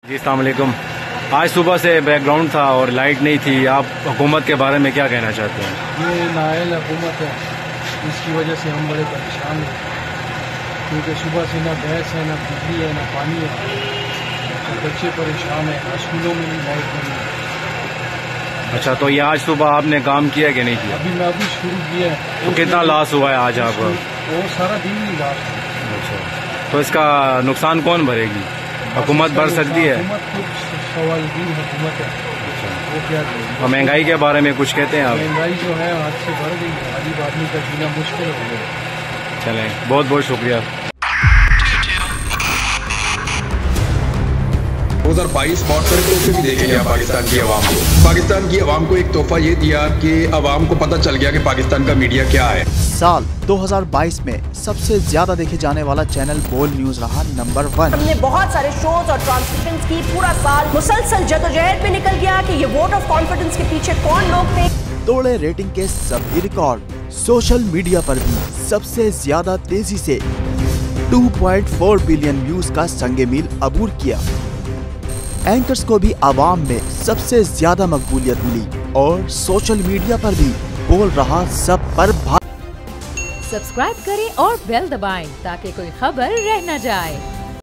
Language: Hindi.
जी अस्सलाम वालेकुम। आज सुबह से बैकग्राउंड था और लाइट नहीं थी। आप हुकूमत के बारे में क्या कहना चाहते हैं? ये नाअहल हुकूमत है, इसकी वजह से हम बड़े परेशान हैं, क्योंकि सुबह से ना गैस है, ना बिजली है, ना पानी है। तो बच्चे परेशान हैं, स्कूलों में भी लाइट नहीं है। अच्छा, तो ये आज सुबह आपने काम किया कि नहीं किया? अभी मैं शुरू किया है। तो कितना लॉस हुआ है आज आपका? वो सारा दिन ही लॉस है। अच्छा, तो इसका नुकसान कौन भरेगी? हुकूमत भर सकती है? हुकूमत को सवाल भी हुकूमत है, वो क्या करेगी? और महंगाई के बारे में कुछ कहते हैं आप? महंगाई जो है आज से बढ़ गई है, गरीब आदमी का जीना मुश्किल हो गया। चलें, बहुत बहुत शुक्रिया। 2022 बहुत सारे तोहफे भी देखे गया पाकिस्तान की आवाम को। पाकिस्तान की आवाम को एक तोहफा ये दिया कि आवाम को पता चल गया कि पाकिस्तान का मीडिया क्या है। साल 2022 में सबसे ज्यादा देखे जाने वाला चैनल बोल न्यूज रहा नंबर 1। हमने बहुत सारे शोज और ट्रांसमिशंस की, पूरा साल मुसलसल जदोजहद में निकल गया कि ये वोट ऑफ कॉन्फिडेंस के पीछे कौन लोग थे। तोड़े रेटिंग के सभी रिकॉर्ड। सोशल मीडिया पर भी सबसे ज्यादा तेजी से 2.4 बिलियन व्यूज का संगे मील अबूर किया। एंकर्स को भी आवाम में सबसे ज्यादा मकबूलियत मिली और सोशल मीडिया पर भी बोल रहा सब पर सब्सक्राइब करें और बेल दबाएं ताकि कोई खबर रह न जाए।